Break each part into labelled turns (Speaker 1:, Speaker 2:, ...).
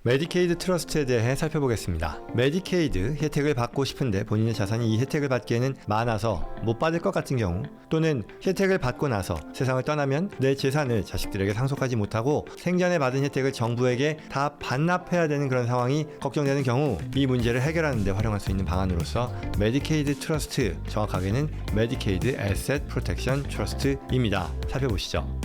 Speaker 1: 메디케이드 트러스트에 대해 살펴보겠습니다. 메디케이드 혜택을 받고 싶은데 본인의 자산이 이 혜택을 받기에는 많아서 못 받을 것 같은 경우, 또는 혜택을 받고 나서 세상을 떠나면 내 재산을 자식들에게 상속하지 못하고 생전에 받은 혜택을 정부에게 다 반납해야 되는 그런 상황이 걱정되는 경우, 이 문제를 해결하는 데 활용할 수 있는 방안으로서 메디케이드 트러스트, 정확하게는 메디케이드 애셋 프로텍션 트러스트입니다. 살펴보시죠.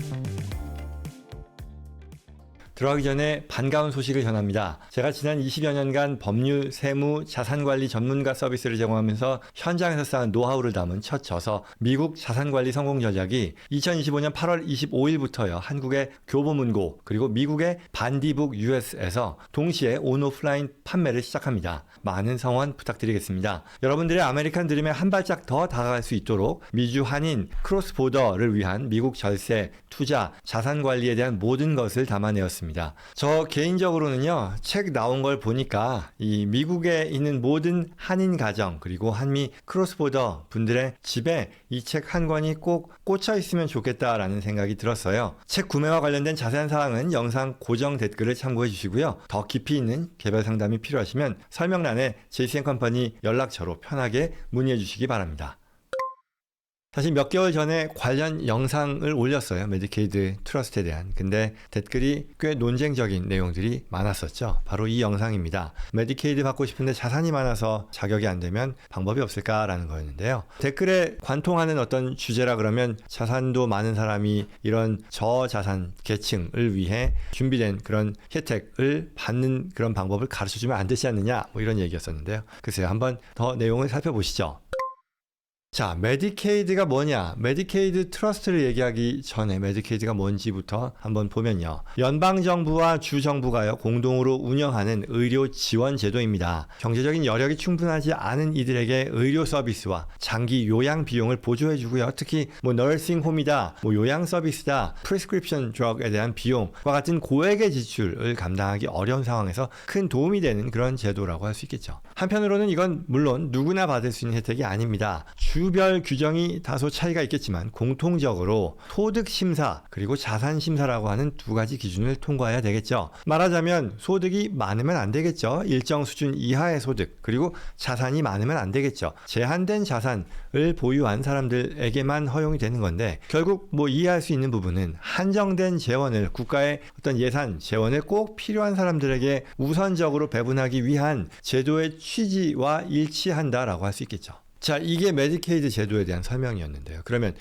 Speaker 1: 들어가기 전에 반가운 소식을 전합니다. 제가 지난 20여 년간 법률, 세무, 자산관리 전문가 서비스를 제공하면서 현장에서 쌓은 노하우를 담은 첫 저서 미국 자산관리 성공 전략이 2025년 8월 25일부터요. 한국의 교보문고 그리고 미국의 반디북 US에서 동시에 온오프라인 판매를 시작합니다. 많은 성원 부탁드리겠습니다. 여러분들의 아메리칸 드림에 한 발짝 더 다가갈 수 있도록 미주 한인 크로스보더를 위한 미국 절세, 투자, 자산관리에 대한 모든 것을 담아내었습니다. 저 개인적으로는요, 책 나온 걸 보니까 이 미국에 있는 모든 한인 가정 그리고 한미 크로스보더 분들의 집에 이 책 한 권이 꼭 꽂혀 있으면 좋겠다라는 생각이 들었어요. 책 구매와 관련된 자세한 사항은 영상 고정 댓글을 참고해 주시고요. 더 깊이 있는 개별 상담이 필요하시면 설명란에 JC&컴퍼니 연락처로 편하게 문의해 주시기 바랍니다. 사실 몇 개월 전에 관련 영상을 올렸어요. 메디케이드 트러스트에 대한. 근데 댓글이 꽤 논쟁적인 내용들이 많았었죠. 바로 이 영상입니다. 메디케이드 받고 싶은데 자산이 많아서 자격이 안 되면 방법이 없을까라는 거였는데요. 댓글에 관통하는 어떤 주제라 그러면 자산도 많은 사람이 이런 저자산 계층을 위해 준비된 그런 혜택을 받는 그런 방법을 가르쳐주면 안 되지 않느냐, 뭐 이런 얘기였었는데요. 글쎄요, 한번 더 내용을 살펴보시죠. 자, 메디케이드가 뭐냐? 메디케이드 트러스트를 얘기하기 전에 메디케이드가 뭔지부터 한번 보면요. 연방정부와 주정부가요, 공동으로 운영하는 의료 지원 제도입니다. 경제적인 여력이 충분하지 않은 이들에게 의료 서비스와 장기 요양 비용을 보조해주고요. 특히 너싱홈이다, 요양 서비스다, 프리스크립션 드럭에 대한 비용과 같은 고액의 지출을 감당하기 어려운 상황에서 큰 도움이 되는 그런 제도라고 할 수 있겠죠. 한편으로는 이건 물론 누구나 받을 수 있는 혜택이 아닙니다. 주별 규정이 다소 차이가 있겠지만 공통적으로 소득 심사 그리고 자산 심사라고 하는 두 가지 기준을 통과해야 되겠죠. 말하자면 소득이 많으면 안 되겠죠. 일정 수준 이하의 소득, 그리고 자산이 많으면 안 되겠죠. 제한된 자산을 보유한 사람들에게만 허용이 되는 건데, 결국 이해할 수 있는 부분은 한정된 재원을, 국가의 어떤 예산 재원을 꼭 필요한 사람들에게 우선적으로 배분하기 위한 제도의 취지와 일치한다라고 할 수 있겠죠. 자, 이게 메디케이드 제도에 대한 설명이었는데요. 그러면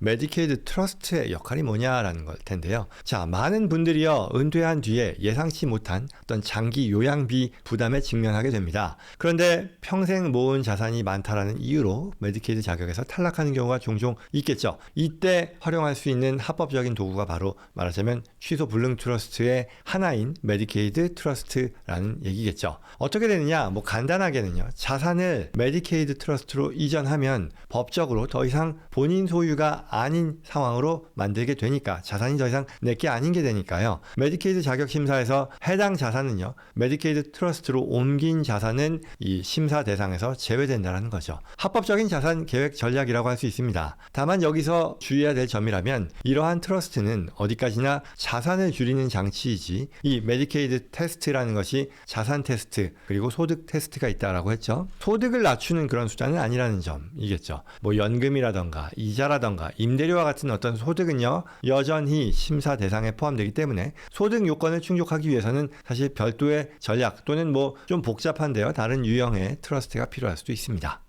Speaker 1: 메디케이드 트러스트의 역할이 뭐냐라는 걸 텐데요. 자, 많은 분들이요, 은퇴한 뒤에 예상치 못한 어떤 장기 요양비 부담에 직면하게 됩니다. 그런데 평생 모은 자산이 많다라는 이유로 메디케이드 자격에서 탈락하는 경우가 종종 있겠죠. 이때 활용할 수 있는 합법적인 도구가 바로 말하자면 취소 불능 트러스트의 하나인 메디케이드 트러스트라는 얘기겠죠. 어떻게 되느냐? 간단하게는요, 자산을 메디케이드 트러스트로 이전하면 법적으로 더 이상 본인 소유가 아닌 상황으로 만들게 되니까, 자산이 더 이상 내게 아닌 게 되니까요. 메디케이드 자격 심사에서 해당 자산은요, 메디케이드 트러스트로 옮긴 자산은 이 심사 대상에서 제외된다는 거죠. 합법적인 자산 계획 전략이라고 할 수 있습니다. 다만 여기서 주의해야 될 점이라면, 이러한 트러스트는 어디까지나 자산을 줄이는 장치이지, 이 메디케이드 테스트라는 것이 자산 테스트 그리고 소득 테스트가 있다라고 했죠. 소득을 낮추는 그런 수단은 아니라는 점이겠죠. 연금이라던가 이자라던가 임대료와 같은 어떤 소득은요, 여전히 심사 대상에 포함되기 때문에 소득 요건을 충족하기 위해서는 사실 별도의 전략 또는 좀 복잡한데요, 다른 유형의 트러스트가 필요할 수도 있습니다.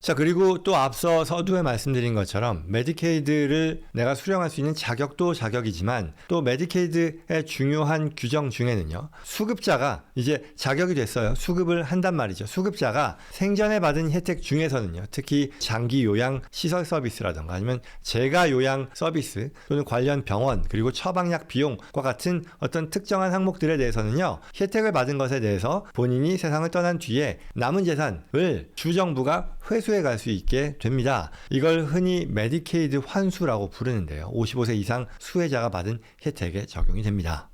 Speaker 1: 자, 그리고 또 앞서 서두에 말씀드린 것처럼 메디케이드를 내가 수령할 수 있는 자격도 자격이지만, 또 메디케이드의 중요한 규정 중에는요, 수급자가 이제 자격이 됐어요. 수급을 한단 말이죠. 수급자가 생전에 받은 혜택 중에서는요, 특히 장기 요양 시설 서비스라던가 아니면 재가 요양 서비스 또는 관련 병원 그리고 처방약 비용과 같은 어떤 특정한 항목들에 대해서는요, 혜택을 받은 것에 대해서 본인이 세상을 떠난 뒤에 남은 재산을 주정부가 회수해 갈 수 있게 됩니다. 이걸 흔히 메디케이드 환수라고 부르는데요. 55세 이상 수혜자가 받은 혜택에 적용이 됩니다.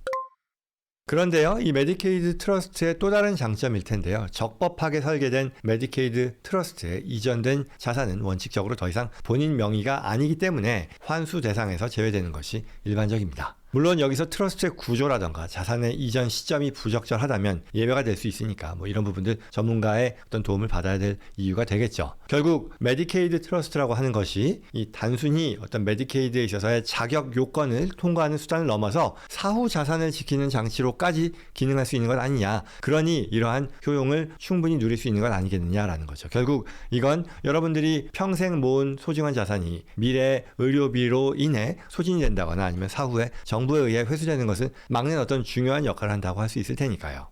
Speaker 1: 그런데요, 이 메디케이드 트러스트의 또 다른 장점일 텐데요. 적법하게 설계된 메디케이드 트러스트에 이전된 자산은 원칙적으로 더 이상 본인 명의가 아니기 때문에 환수 대상에서 제외되는 것이 일반적입니다. 물론 여기서 트러스트의 구조라던가 자산의 이전 시점이 부적절하다면 예외가 될 수 있으니까 뭐 이런 부분들 전문가의 어떤 도움을 받아야 될 이유가 되겠죠. 결국 메디케이드 트러스트라고 하는 것이 이 단순히 어떤 메디케이드에 있어서의 자격 요건을 통과하는 수단을 넘어서 사후 자산을 지키는 장치로까지 기능할 수 있는 것 아니냐. 그러니 이러한 효용을 충분히 누릴 수 있는 것 아니겠느냐라는 거죠. 결국 이건 여러분들이 평생 모은 소중한 자산이 미래 의료비로 인해 소진이 된다거나 아니면 사후에 정부에 의해 회수되는 것을 막는 어떤 중요한 역할을 한다고 할 수 있을 테니까요.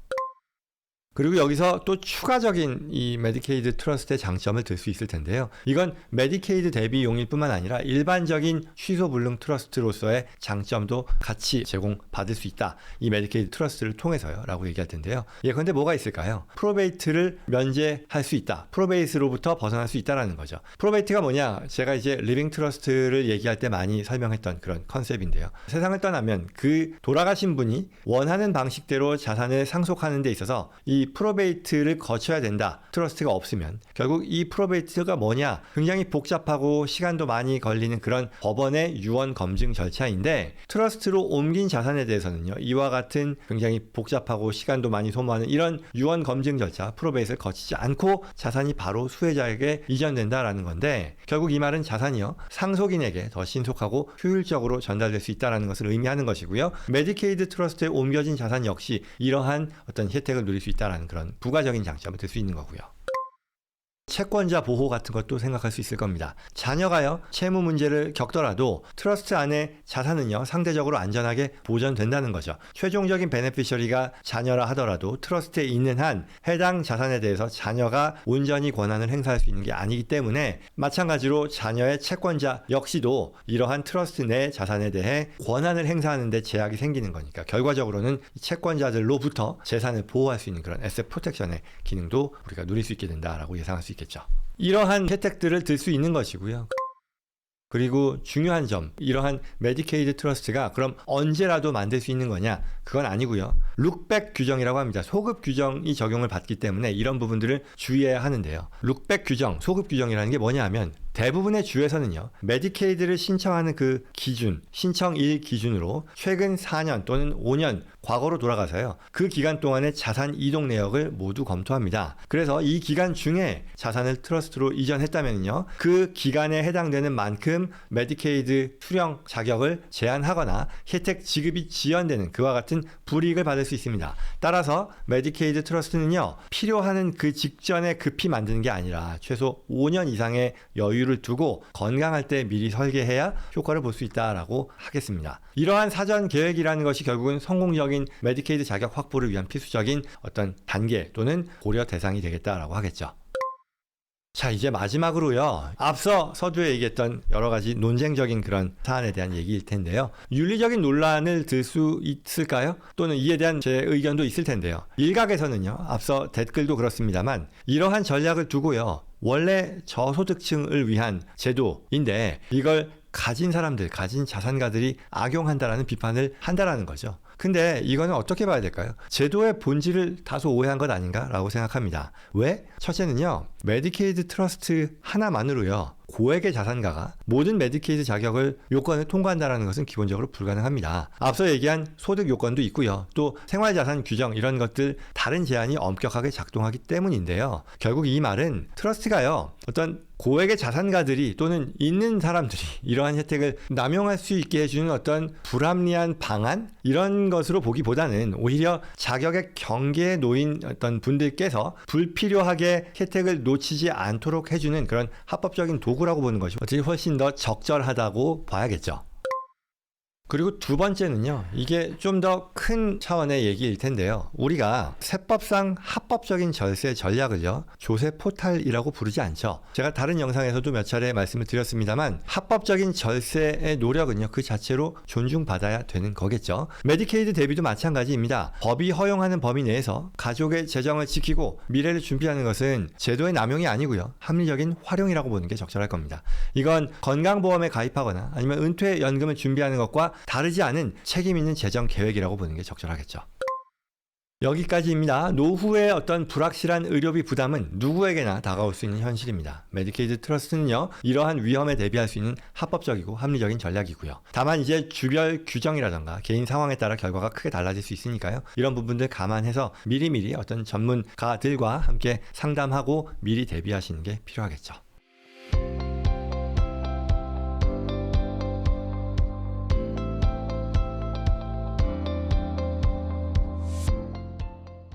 Speaker 1: 그리고 여기서 또 추가적인 이 메디케이드 트러스트의 장점을 들 수 있을 텐데요. 이건 메디케이드 대비용일 뿐만 아니라 일반적인 취소불능 트러스트로서의 장점도 같이 제공받을 수 있다. 이 메디케이드 트러스트를 통해서요. 라고 얘기할 텐데요. 예컨대 뭐가 있을까요? 프로베이트를 면제할 수 있다. 프로베이트로부터 벗어날 수 있다라는 거죠. 프로베이트가 뭐냐? 제가 이제 리빙 트러스트를 얘기할 때 많이 설명했던 그런 컨셉인데요. 세상을 떠나면 그 돌아가신 분이 원하는 방식대로 자산을 상속하는 데 있어서 이 프로베이트를 거쳐야 된다. 트러스트가 없으면 결국 이 프로베이트가 뭐냐? 굉장히 복잡하고 시간도 많이 걸리는 그런 법원의 유언 검증 절차인데 트러스트로 옮긴 자산에 대해서는요. 이와 같은 굉장히 복잡하고 시간도 많이 소모하는 이런 유언 검증 절차 프로베이트를 거치지 않고 자산이 바로 수혜자에게 이전된다라는 건데 결국 이 말은 자산이요. 상속인에게 더 신속하고 효율적으로 전달될 수 있다는 것을 의미하는 것이고요. 메디케이드 트러스트에 옮겨진 자산 역시 이러한 어떤 혜택을 누릴 수 있다는 그런 부가적인 장점을 들 수 있는 거고요. 채권자 보호 같은 것도 생각할 수 있을 겁니다. 자녀가요, 채무 문제를 겪더라도 트러스트 안에 자산은요, 상대적으로 안전하게 보존된다는 거죠. 최종적인 베네피셔리가 자녀라 하더라도 트러스트에 있는 한 해당 자산에 대해서 자녀가 온전히 권한을 행사할 수 있는 게 아니기 때문에 마찬가지로 자녀의 채권자 역시도 이러한 트러스트 내 자산에 대해 권한을 행사하는 데 제약이 생기는 거니까 결과적으로는 채권자들로부터 재산을 보호할 수 있는 그런 에셋 프로텍션의 기능도 우리가 누릴 수 있게 된다라고 예상할 수 있겠죠. 이러한 혜택들을 들 수 있는 것이고요. 그리고 중요한 점, 이러한 메디케이드 트러스트가 그럼 언제라도 만들 수 있는 거냐? 그건 아니고요. 룩백 규정이라고 합니다. 소급 규정이 적용을 받기 때문에 이런 부분들을 주의해야 하는데요. 룩백 규정, 소급 규정이라는 게 뭐냐 하면 대부분의 주에서는요. 메디케이드를 신청하는 그 기준, 신청일 기준으로 최근 4년 또는 5년 과거로 돌아가서요. 그 기간 동안의 자산 이동 내역을 모두 검토합니다. 그래서 이 기간 중에 자산을 트러스트로 이전했다면요. 그 기간에 해당되는 만큼 메디케이드 수령 자격을 제한하거나 혜택 지급이 지연되는 그와 같은 불이익을 받을 수 있습니다. 따라서 메디케이드 트러스트는요. 필요하는 그 직전에 급히 만드는 게 아니라 최소 5년 이상의 여유를 두고 건강할 때 미리 설계해야 효과를 볼 수 있다라고 하겠습니다. 이러한 사전 계획이라는 것이 결국은 성공적인 메디케이드 자격 확보를 위한 필수적인 어떤 단계 또는 고려 대상이 되겠다라고 하겠죠. 자, 이제 마지막으로요. 앞서 서두에 얘기했던 여러 가지 논쟁적인 그런 사안에 대한 얘기일 텐데요. 윤리적인 논란을 들 수 있을까요? 또는 이에 대한 제 의견도 있을 텐데요. 일각에서는요. 앞서 댓글도 그렇습니다만 이러한 전략을 두고요. 원래 저소득층을 위한 제도인데 이걸 가진 사람들, 가진 자산가들이 악용한다라는 비판을 한다라는 거죠. 근데 이거는 어떻게 봐야 될까요? 제도의 본질을 다소 오해한 것 아닌가라고 생각합니다. 왜? 첫째는요. 메디케이드 트러스트 하나만으로요. 고액의 자산가가 모든 메디케이드 자격을 요건을 통과한다는 것은 기본적으로 불가능합니다. 앞서 얘기한 소득 요건도 있고요. 또 생활자산 규정 이런 것들 다른 제한이 엄격하게 작동하기 때문인데요. 결국 이 말은 트러스트가요. 어떤 고액의 자산가들이 또는 있는 사람들이 이러한 혜택을 남용할 수 있게 해주는 어떤 불합리한 방안 이런 것으로 보기보다는 오히려 자격의 경계에 놓인 어떤 분들께서 불필요하게 혜택을 놓치지 않도록 해주는 그런 합법적인 도구라고 보는 것이 어떻게 훨씬 더 적절하다고 봐야겠죠. 그리고 두 번째는요. 이게 좀 더 큰 차원의 얘기일 텐데요. 우리가 세법상 합법적인 절세 전략을요. 조세 포탈이라고 부르지 않죠. 제가 다른 영상에서도 몇 차례 말씀을 드렸습니다만 합법적인 절세의 노력은요. 그 자체로 존중받아야 되는 거겠죠. 메디케이드 대비도 마찬가지입니다. 법이 허용하는 범위 내에서 가족의 재정을 지키고 미래를 준비하는 것은 제도의 남용이 아니고요. 합리적인 활용이라고 보는 게 적절할 겁니다. 이건 건강보험에 가입하거나 아니면 은퇴연금을 준비하는 것과 다르지 않은 책임 있는 재정 계획이라고 보는 게 적절하겠죠. 여기까지입니다. 노후의 어떤 불확실한 의료비 부담은 누구에게나 다가올 수 있는 현실입니다. 메디케이드 트러스트는요, 이러한 위험에 대비할 수 있는 합법적이고 합리적인 전략이고요. 다만 이제 주별 규정이라던가 개인 상황에 따라 결과가 크게 달라질 수 있으니까요. 이런 부분들 감안해서 미리미리 어떤 전문가들과 함께 상담하고 미리 대비하시는 게 필요하겠죠.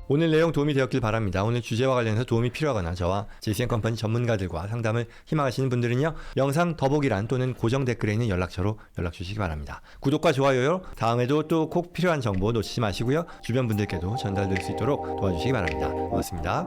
Speaker 1: 오늘 내용 도움이 되었길 바랍니다. 오늘 주제와 관련해서 도움이 필요하거나 저와 JCN컴퍼니 전문가들과 상담을 희망하시는 분들은요, 영상 더보기란 또는 고정 댓글에 있는 연락처로 연락 주시기 바랍니다. 구독과 좋아요요. 다음에도 또 꼭 필요한 정보 놓치지 마시고요. 주변 분들께도 전달될 수 있도록 도와주시기 바랍니다. 고맙습니다.